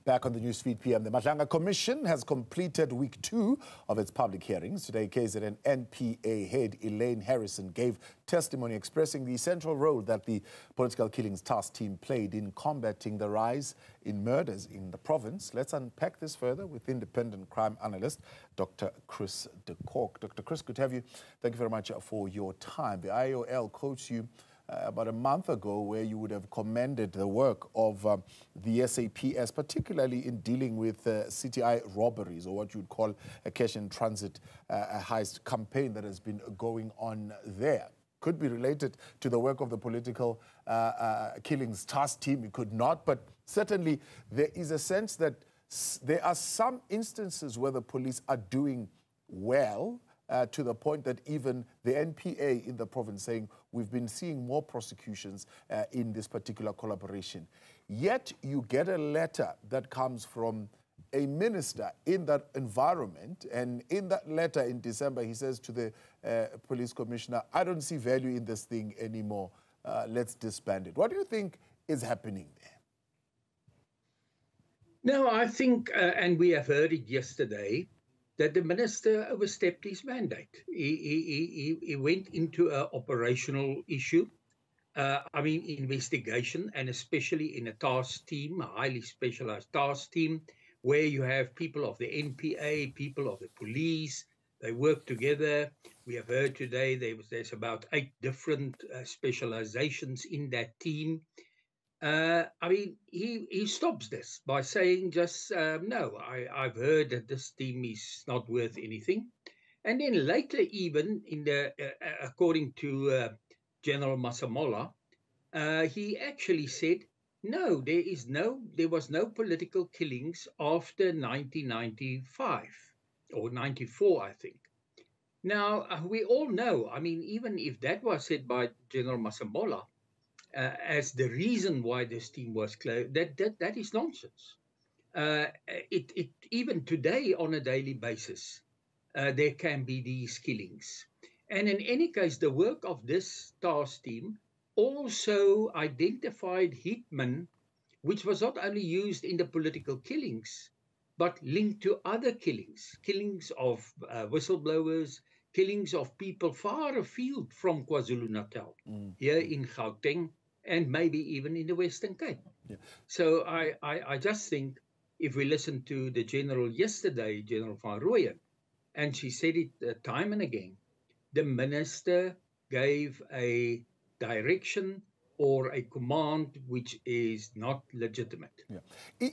Back on the Newsfeed PM, the Madlanga Commission has completed week 2 of its public hearings. Today, KZN NPA head Elaine Harrison gave testimony expressing the central role that the Political Killings Task Team played in combating the rise in murders in the province. Let's unpack this further with independent crime analyst Dr. Chris de Kock. Dr. Chris, good to have you. Thank you very much for your time. The IOL quotes you about a month ago, where you would have commended the work of the SAPS, particularly in dealing with CTI robberies, or what you'd call a cash in transit heist campaign that has been going on there. Could be related to the work of the Political Killings Task Team. It could not, but certainly there is a sense that there are some instances where the police are doing well, to the point that even the NPA in the province saying we've been seeing more prosecutions in this particular collaboration. Yet you get a letter that comes from a minister in that environment, and in that letter in December he says to the police commissioner, I don't see value in this thing anymore, let's disband it. What do you think is happening there? No, I think, and we have heard it yesterday, that the minister overstepped his mandate. He went into an operational issue, investigation, and especially in a task team, a highly specialized task team, where you have people of the NPA, people of the police, they work together. We have heard today there's about 8 different specializations in that team. He stops this by saying just, no, I've heard that this team is not worth anything. And then later, even according to General Masemola, he actually said, no, there was no political killings after 1995 or 94, I think. Now, we all know, even if that was said by General Masemola, as the reason why this team was closed, that is nonsense. Even today, on a daily basis, there can be these killings. And in any case, the work of this task team also identified hitmen, which was not only used in the political killings, but linked to other killings of whistleblowers, killings of people far afield from KwaZulu-Natal, here in Gauteng, and maybe even in the Western Cape. Yeah. So I just think, if we listen to the general yesterday, General van Rooyen, and she said it time and again, the minister gave a direction or a command which is not legitimate. Yeah.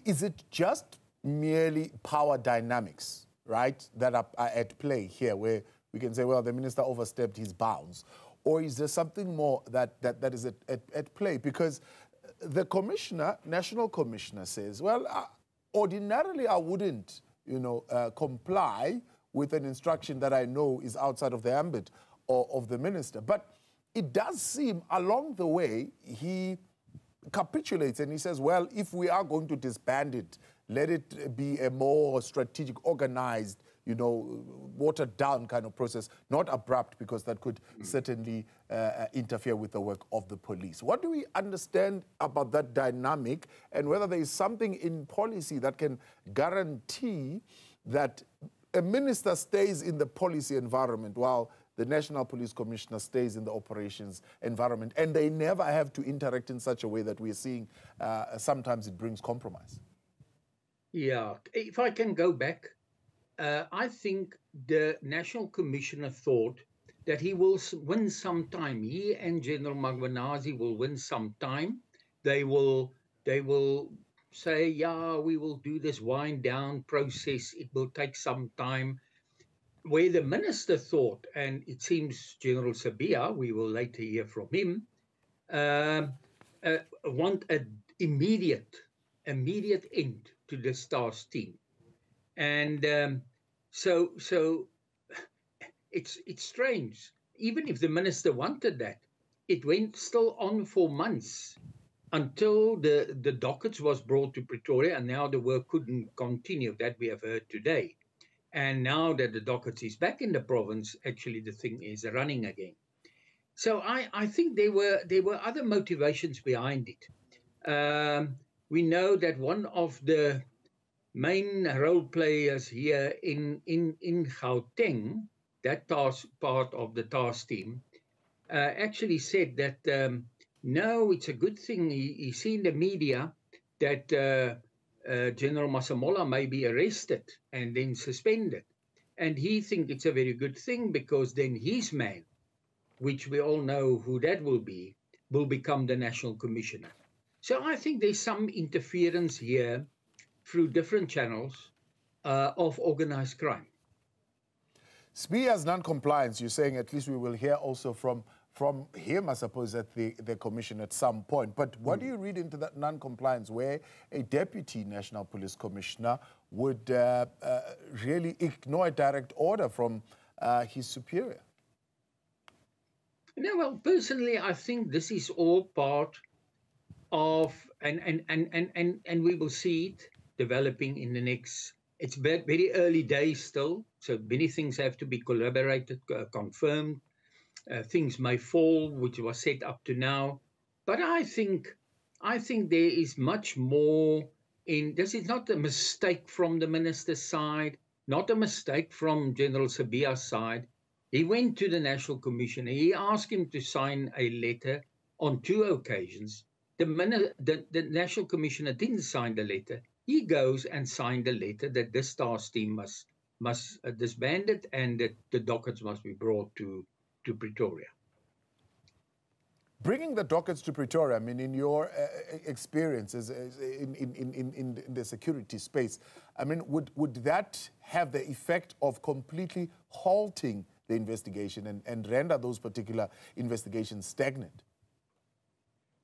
Is it just merely power dynamics, right, that are at play here, where we can say, well, the minister overstepped his bounds? Or is there something more that is at play? Because the commissioner, national commissioner, says, well, ordinarily I wouldn't, comply with an instruction that I know is outside of the ambit of the minister. But it does seem along the way he capitulates and he says, well, if we are going to disband it, let it be a more strategic, organized, watered down kind of process, not abrupt, because that could certainly interfere with the work of the police. What do we understand about that dynamic, and whether there is something in policy that can guarantee that a minister stays in the policy environment while the National Police Commissioner stays in the operations environment, and they never have to interact in such a way that we're seeing sometimes it brings compromise? Yeah, if I can go back, I think the National Commissioner thought that he will win some time. He and General Magwanazi will win some time. They will say, yeah, we will do this wind down process. It will take some time. Where the minister thought, and it seems General Sibiya, we will later hear from him, want an immediate end to this task team. And so it's strange. Even if the minister wanted that, it went still on for months until the dockets was brought to Pretoria, and now the work couldn't continue. That we have heard today. And now that the dockets is back in the province, actually the thing is running again. So I think there were other motivations behind it. We know that one of the main role players here in Gauteng, that task part of the task team, actually said that no, it's a good thing. He see in the media that General Masamola may be arrested and then suspended. And he thinks it's a very good thing because then his man, which we all know who that will become the national commissioner. So I think there's some interference here through different channels of organized crime. Spia's non-compliance, you're saying at least we will hear also from him, I suppose, at the commission at some point. But what do you read into that non-compliance where a deputy national police commissioner would really ignore a direct order from his superior? No, well, personally, I think this is all part of, and we will see it developing in the next, it's very early days still, so many things have to be collaborated, confirmed. Things may fall, which was set up to now. But I think there is much more in this. Is not a mistake from the minister's side, not a mistake from General Sibia's side. He went to the National Commissioner. He asked him to sign a letter on 2 occasions. The National Commissioner didn't sign the letter. He goes and signed the letter that this task team must disband it and that the dockets must be brought to Pretoria. Bringing the dockets to Pretoria, I mean, in your experiences in the security space, I mean, would that have the effect of completely halting the investigation and render those particular investigations stagnant?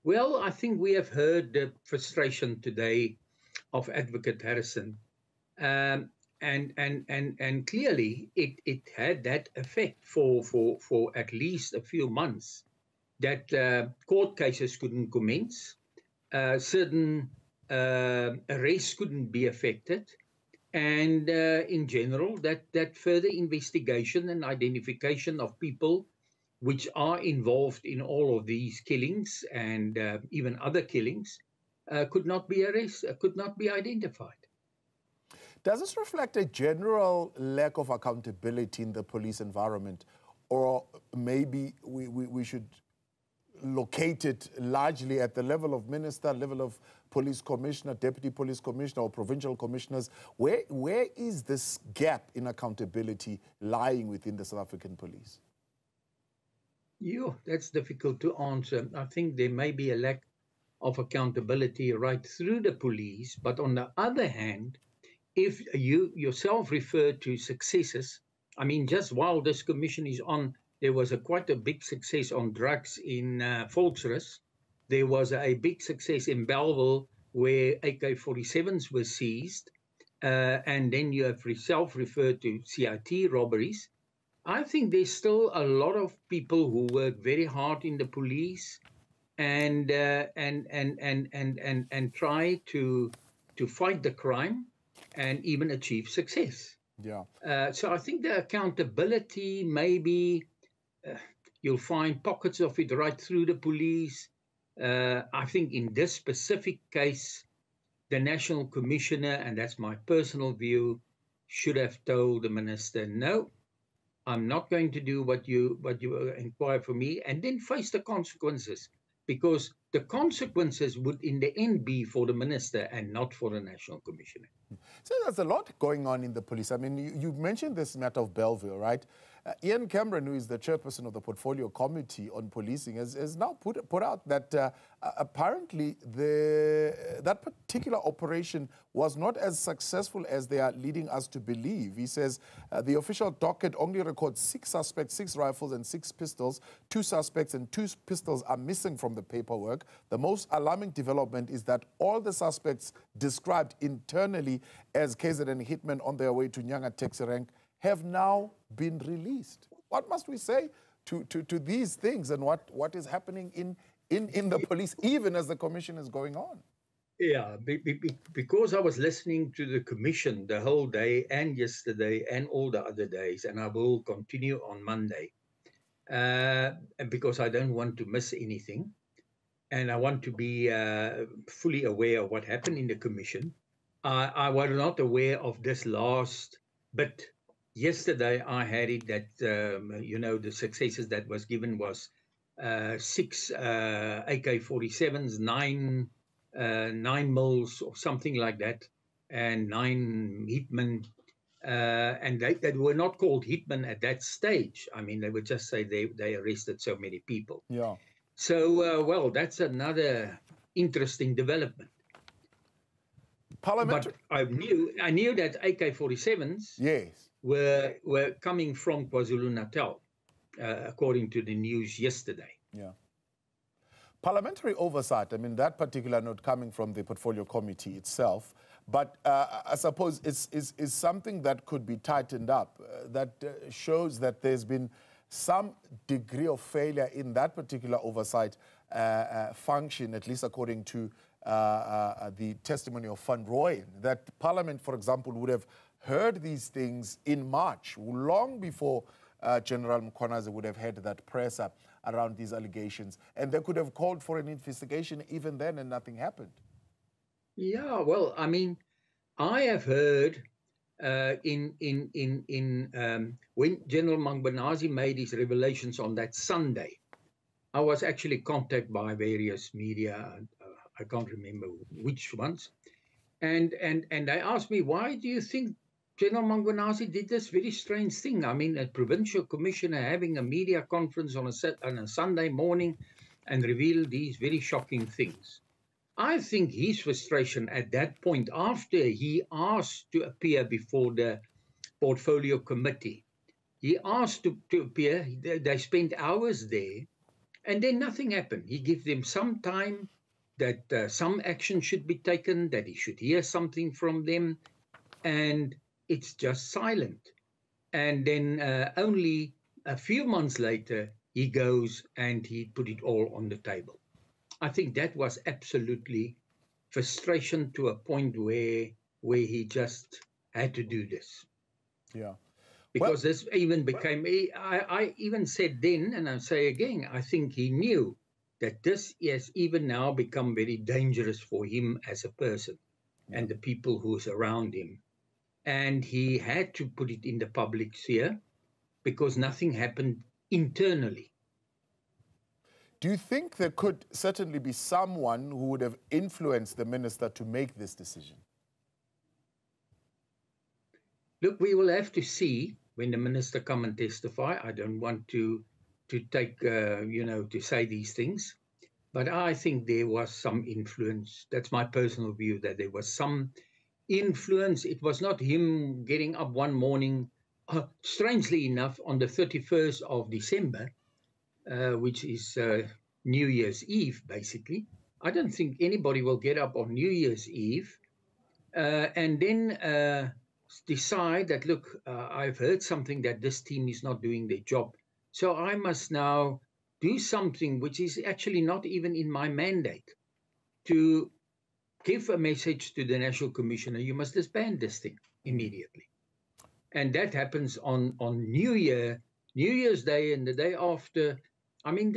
Well, I think we have heard the frustration today of Advocate Harrison. And clearly it had that effect for at least a few months, that court cases couldn't commence, certain arrests couldn't be effected, and in general that further investigation and identification of people which are involved in all of these killings and even other killings could not be could not be identified. Does this reflect a general lack of accountability in the police environment, or maybe we should locate it largely at the level of minister, level of police commissioner, deputy police commissioner, or provincial commissioners? Where is this gap in accountability lying within the South African police? That's difficult to answer. I think there may be a lack of accountability right through the police, but on the other hand, if you yourself refer to successes, I mean, just while this commission is on, there was quite a big success on drugs in Volksrus. There was a big success in Bellville where AK-47s were seized. And then you have yourself referred to CIT robberies. I think there's still a lot of people who work very hard in the police and try to fight the crime and even achieve success. Yeah. So I think the accountability, maybe you'll find pockets of it right through the police. I think in this specific case, the National Commissioner, and that's my personal view, should have told the minister, no, I'm not going to do what you inquire for me, and then face the consequences, because the consequences would in the end be for the minister and not for the National Commissioner. So there's a lot going on in the police. I mean, you mentioned this matter of Bellville, right? Ian Cameron, who is the chairperson of the Portfolio Committee on Policing, has now put out that apparently that particular operation was not as successful as they are leading us to believe. He says the official docket only records 6 suspects, 6 rifles and 6 pistols. 2 suspects and 2 pistols are missing from the paperwork. The most alarming development is that all the suspects described internally as KZN hitmen on their way to Nyanga taxi rank have now been released. What must we say to these things and what is happening in the police, even as the commission is going on? Yeah, because I was listening to the commission the whole day and yesterday and all the other days, and I will continue on Monday, because I don't want to miss anything, and I want to be fully aware of what happened in the commission. I was not aware of this last, but yesterday I had it that the successes that was given was 6 AK-47s, 9 mils or something like that, and 9 hitmen. And they were not called hitmen at that stage. I mean, they would just say they arrested so many people. Yeah. So, well, that's another interesting development. Parliamentary. But I knew that AK-47s Yes. were coming from KwaZulu-Natal, according to the news yesterday. Yeah. Parliamentary oversight, I mean, that particular note coming from the Portfolio Committee itself, but I suppose is something that could be tightened up, that shows that there's been some degree of failure in that particular oversight function, at least according to the testimony of Van Rooyen, that Parliament, for example, would have heard these things in March, long before General Mkhwanazi would have had that presser around these allegations, and they could have called for an investigation even then, and nothing happened. Yeah, well, I mean, I have heard when General Mkhwanazi made his revelations on that Sunday, I was actually contacted by various media. I can't remember which ones, and they asked me, why do you think General Mkhwanazi did this very strange thing? I mean, a provincial commissioner having a media conference on a Sunday morning and reveal these very shocking things. I think his frustration at that point, after he asked to appear before the Portfolio Committee, he asked to appear, they spent hours there, and then nothing happened. He gave them some time that some action should be taken, that he should hear something from them, and it's just silent. And then only a few months later, he goes and he put it all on the table. I think that was absolutely frustration to a point where he just had to do this. Yeah. Because this even became, I even said then, and I say again, I think he knew that this has even now become very dangerous for him as a person and the people who's around him. And he had to put it in the public sphere because nothing happened internally. Do you think there could certainly be someone who would have influenced the minister to make this decision? Look, we will have to see when the minister come and testify. I don't want to take, to say these things. But I think there was some influence. That's my personal view, that there was some influence. It was not him getting up one morning, strangely enough, on the 31st of December, which is New Year's Eve, basically. I don't think anybody will get up on New Year's Eve and then decide that, look, I've heard something that this team is not doing their job. So I must now do something which is actually not even in my mandate, to give a message to the National Commissioner, you must disband this thing immediately. And that happens on New Year's Day and the day after. I mean,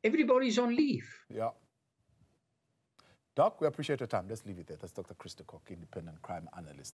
everybody's on leave. Yeah. Doc, we appreciate your time. Let's leave it there. That's Dr. Chris de Kock, independent crime analyst.